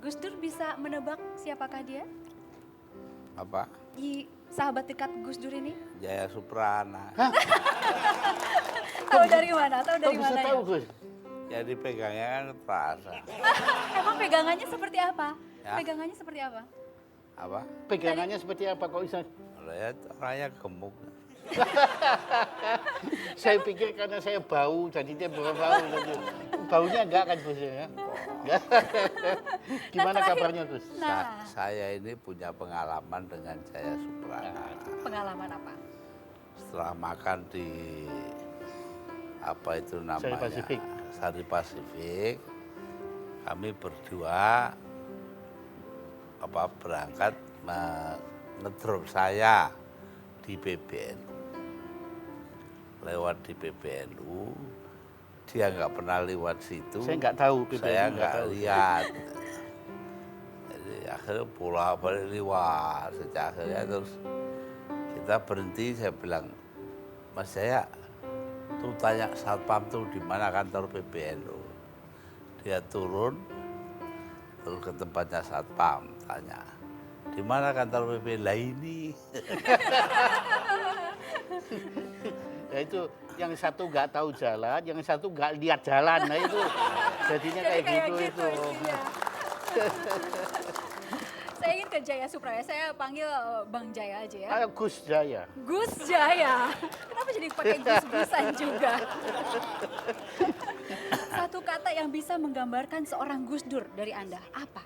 Gus Dur bisa menebak siapakah dia? Apa? Sahabat dekat Gus Dur ini? Jaya Suprana. Tahu dari mana? Tahu Kok dari bisa mana tahu, ya? Gus? Ya dipegangnya kan terasa. Emang pegangannya seperti apa? Ya. Pegangannya seperti apa? Apa? Pegangannya seperti apa kok bisa? Orangnya gemuk. Saya pikir karena saya bau, jadi dia bau. Baunya enggak kan, Gus ya? Enggak. Gimana terakhir- kabarnya, Gus? Nah, Saya ini punya pengalaman dengan Jaya Suprana. pengalaman apa? Setelah makan di apa itu namanya? Pasifik. Sari Pasifik. Kami berdua berangkat ngedrop saya di PBNU. Lewat di PBNU, dia nggak pernah lewat situ. Saya nggak tahu, PBNU Saya nggak nggak tahu. lihat. Jadi akhirnya pulang balik lewat. Sejak akhirnya terus kita berhenti, saya bilang, Mas Jaya, tuh tanya satpam tuh di mana kantor PBNU. Dia turun, terus ke tempatnya satpam, tanya, di mana kantor PBNU? Lah ini. Ya itu yang satu nggak tahu jalan, yang satu nggak lihat jalan. Nah itu jadinya Jadi kayak gitu itu. intinya. Saya ingin ke Jaya Suprana, saya panggil Bang Jaya aja ya. Gus Jaya. Gus Jaya. Kenapa jadi pakai gus-gusan juga? Satu kata yang bisa menggambarkan seorang Gus Dur dari Anda, apa?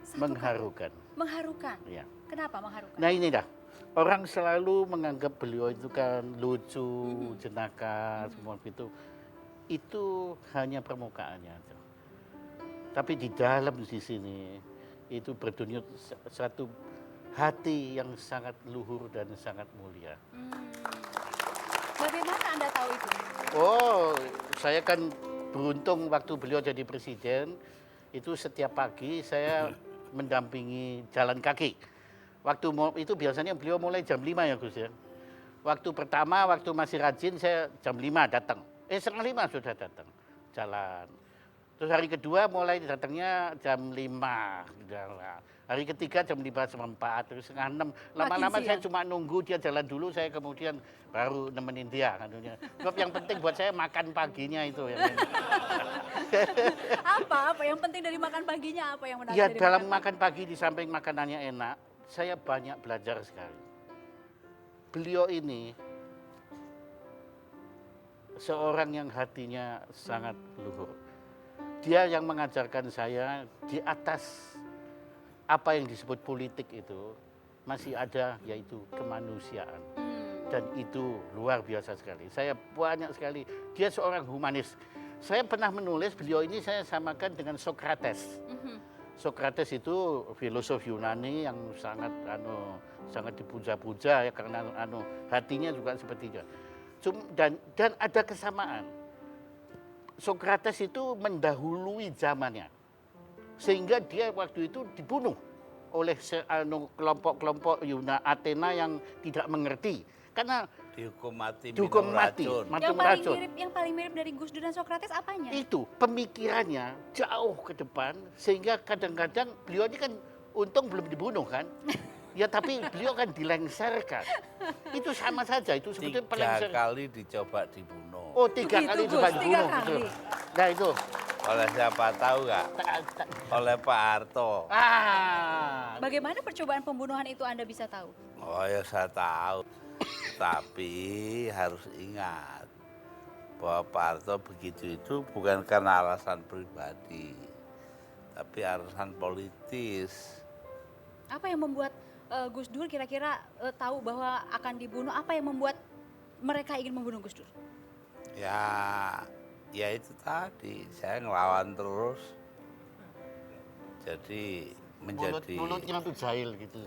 Satu Mengharukan. kata. Mengharukan. Ya. Kenapa mengharukan? Nah ini dah, orang selalu menganggap beliau itu kan lucu, jenaka, semua gitu. Itu hanya permukaannya. Tapi di dalam di sini itu berdenyut satu hati yang sangat luhur dan sangat mulia. Bagaimana Anda tahu itu? Oh, saya kan beruntung waktu beliau jadi presiden, itu setiap pagi saya mendampingi jalan kaki. Itu biasanya beliau mulai jam 5 ya Gus ya. Waktu pertama, waktu masih rajin saya jam 5 datang. Setengah 5 sudah datang, jalan. Terus hari kedua mulai datangnya jam 5. Hari ketiga jam 5:04, terus setengah 6. Lama-lama saya cuma nunggu dia jalan dulu, saya kemudian baru nemenin dia. Sebab yang penting buat saya makan paginya itu. Apa yang penting dari makan paginya, apa yang menarik Ya dari dalam makan pagi di samping makanannya enak, saya banyak belajar sekali. Beliau ini seorang yang hatinya sangat luhur. Dia yang mengajarkan saya di atas apa yang disebut politik itu masih ada yaitu kemanusiaan. Dan itu luar biasa sekali. Saya banyak sekali, dia seorang humanis. Saya pernah menulis beliau ini saya samakan dengan Socrates. Socrates itu filosof Yunani yang sangat dipuja-puja ya karena hatinya juga seperti itu. Dan ada kesamaan. Socrates itu mendahului zamannya. Sehingga dia waktu itu dibunuh oleh kelompok-kelompok Athena yang tidak mengerti. Karena Dihukum mati, dihukum minum mati, racun. yang paling mirip dari Gus Dur dan Socrates apanya? Itu pemikirannya jauh ke depan sehingga kadang-kadang beliau ini kan untung belum dibunuh kan. Ya tapi beliau kan dilengserkan. Itu sama saja, itu sebetulnya 3 kali dicoba dibunuh. Oh 3 Begitu, kali Gus, juga 3 dibunuh kali. gitu. Nah itu. Oleh siapa tahu nggak? Oleh Pak Harto. Bagaimana percobaan pembunuhan itu Anda bisa tahu? Oh ya saya tahu. Tapi harus ingat bahwa Pak Harto begitu itu bukan karena alasan pribadi, tapi alasan politis. Apa yang membuat Gus Dur kira-kira tahu bahwa akan dibunuh? Apa yang membuat mereka ingin membunuh Gus Dur? Ya itu tadi, saya ngelawan terus. Jadi menjadi mulutnya tuh jahil gitu.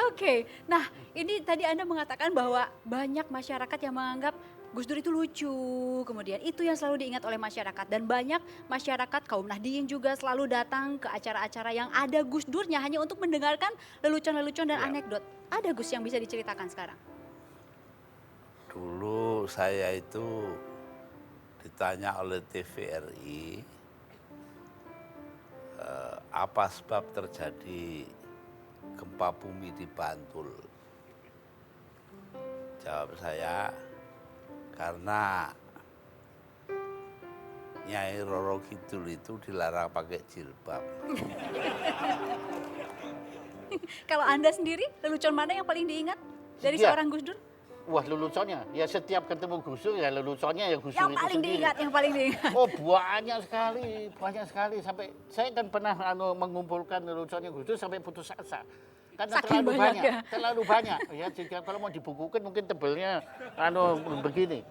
Oke, nah ini tadi Anda mengatakan bahwa banyak masyarakat yang menganggap Gus Dur itu lucu, kemudian itu yang selalu diingat oleh masyarakat. Dan banyak masyarakat kaum Nahdliyin juga selalu datang ke acara-acara yang ada Gus Durnya hanya untuk mendengarkan lelucon-lelucon dan anekdot. Ada Gus yang bisa diceritakan sekarang? dulu saya itu ditanya oleh TVRI apa sebab terjadi gempa bumi di Bantul. Jawab saya, karena Nyai Roro Kidul itu dilarang pakai jilbab. Kalau Anda sendiri, lelucon mana yang paling diingat dari Iya. seorang Gus Dur? Wah, leluconnya. Ya setiap ketemu Gus Dur ya leluconnya ya Gus Dur Yang itu paling sendiri. diingat, yang paling diingat. Oh, banyak sekali sampai saya kan pernah mengumpulkan leluconnya Gus Dur sampai putus asa. Karena Saking terlalu banyak banyak, ya. terlalu banyak. Ya, jika kalau mau dibukukan mungkin tebelnya begini.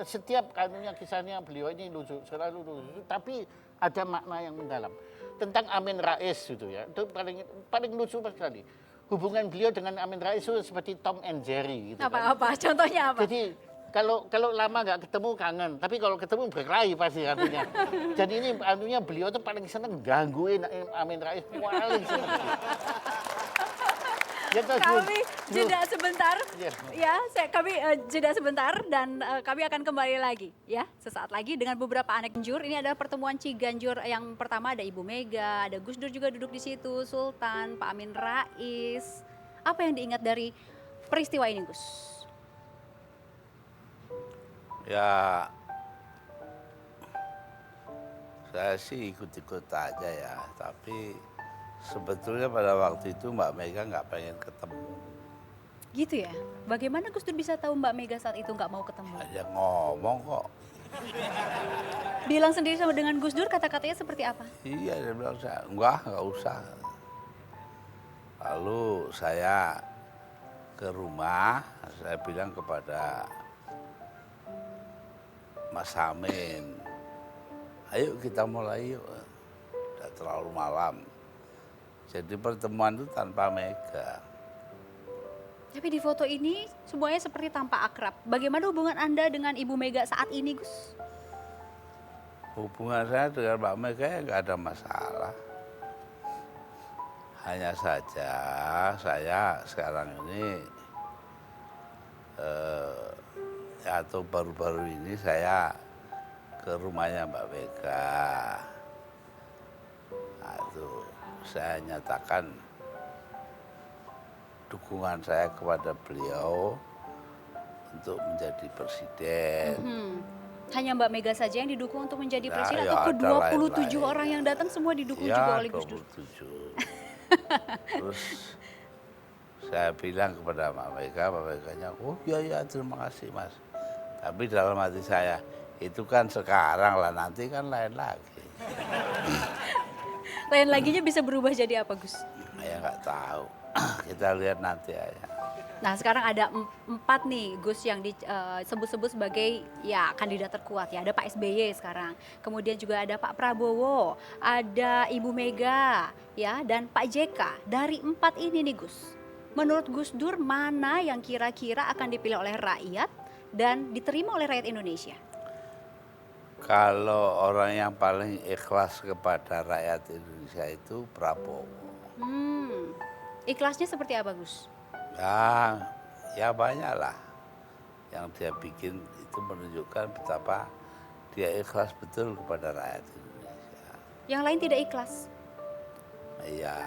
Setiap kisahnya beliau ini lucu, selalu lucu, tapi ada makna yang mendalam. Tentang Amin Rais gitu ya, itu paling lucu sekali. Hubungan beliau dengan Amin Rais itu seperti Tom and Jerry gitu kan. Apa-apa, contohnya apa? Jadi kalau lama nggak ketemu kangen, tapi kalau ketemu berkelahi pasti artinya. Jadi ini beliau tuh paling seneng gangguin Amin Rais, paling seneng. Ya, Kami jeda sebentar, Iya. ya. Kami jeda sebentar dan kami akan kembali lagi, ya. Sesaat lagi dengan beberapa anek Ciganjur. Ini adalah pertemuan Ciganjur yang pertama, ada Ibu Mega, ada Gus Dur juga duduk di situ, Sultan, Pak Amin Rais. Apa yang diingat dari peristiwa ini, Gus? Ya, saya sih ikut-ikut aja ya, tapi sebetulnya pada waktu itu Mbak Mega nggak pengen ketemu. Gitu ya? Bagaimana Gus Dur bisa tahu Mbak Mega saat itu nggak mau ketemu? Dia ngomong kok. Bilang sendiri sama dengan Gus Dur, kata-katanya seperti apa? Iya, dia bilang, nggak usah. Lalu saya ke rumah, saya bilang kepada Mas Amin, ayo kita mulai yuk, udah terlalu malam. Jadi pertemuan itu tanpa Mega. Tapi di foto ini semuanya seperti tampak akrab. Bagaimana hubungan Anda dengan Ibu Mega saat ini, Gus? Hubungan saya dengan Mbak Mega ya nggak ada masalah. Hanya saja saya sekarang ini atau baru-baru ini saya ke rumahnya Mbak Mega. Nah, itu saya nyatakan dukungan saya kepada beliau untuk menjadi presiden. Hanya Mbak Mega saja yang didukung untuk menjadi Nah, presiden ya atau ada ke-27 lain-lain. orang yang datang semua didukung Ya, juga oleh Gus Dur? 27. Terus saya bilang kepada Mbak Meganya, oh iya terima kasih Mas. Tapi dalam hati saya, itu kan sekarang lah, nanti kan lain lagi. Lain laginya bisa berubah jadi apa, Gus? Ya nggak tahu, kita lihat nanti aja. Nah, sekarang ada 4 nih Gus yang disebut-sebut sebagai ya kandidat terkuat ya. Ada Pak SBY sekarang. Kemudian juga ada Pak Prabowo, ada Ibu Mega ya, dan Pak JK. Dari 4 ini nih Gus, menurut Gus Dur mana yang kira-kira akan dipilih oleh rakyat dan diterima oleh rakyat Indonesia? Kalau orang yang paling ikhlas kepada rakyat Indonesia itu Prabowo. Ikhlasnya seperti apa, Gus? Ya banyak lah yang dia bikin itu menunjukkan betapa dia ikhlas betul kepada rakyat Indonesia. Yang lain tidak ikhlas. Ya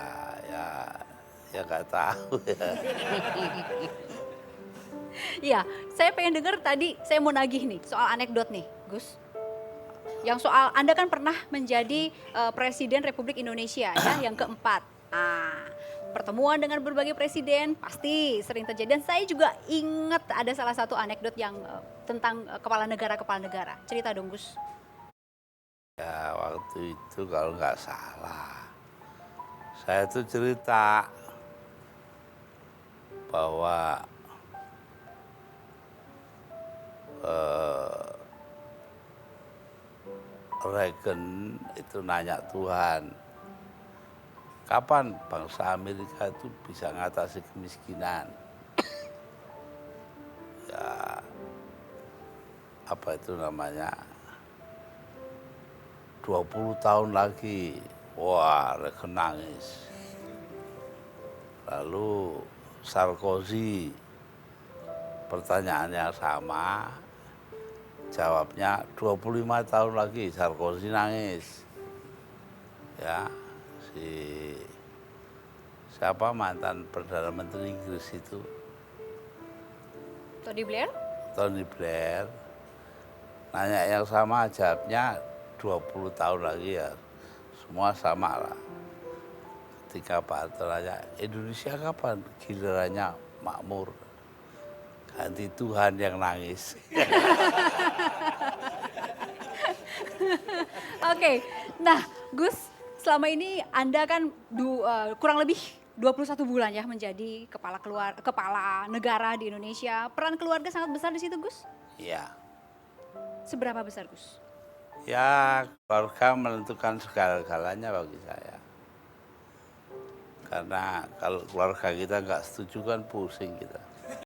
nggak tahu ya. Iya, saya pengen dengar tadi, saya mau nagih nih soal anekdot nih, Gus. Yang soal Anda kan pernah menjadi Presiden Republik Indonesia ya, yang keempat. Pertemuan dengan berbagai presiden pasti sering terjadi. Dan saya juga ingat ada salah satu anekdot yang tentang kepala negara. Cerita dong, Gus. Ya waktu itu kalau nggak salah, saya tuh cerita bahwa Reagan itu nanya Tuhan, kapan bangsa Amerika itu bisa mengatasi kemiskinan? Ya, apa itu namanya? 20 tahun lagi. Wah, Reagan nangis. Lalu Sarkozy, pertanyaannya sama. Jawabnya 25 tahun lagi Sarkozy nangis. Ya, si siapa mantan Perdana Menteri Inggris itu, Tony Blair? Tony Blair, nanya yang sama, jawabnya 20 tahun lagi ya. Semua sama lah. Ketika Pak Harto nanya, Indonesia kapan gilirannya makmur? Ganti Tuhan yang nangis. Oke, nah Gus, selama ini Anda kan kurang lebih 21 bulan ya menjadi kepala negara di Indonesia. Peran keluarga sangat besar di situ, Gus. Ya, Seberapa besar, Gus? ya keluarga menentukan segala-galanya bagi saya. Karena kalau keluarga kita nggak setuju kan pusing kita.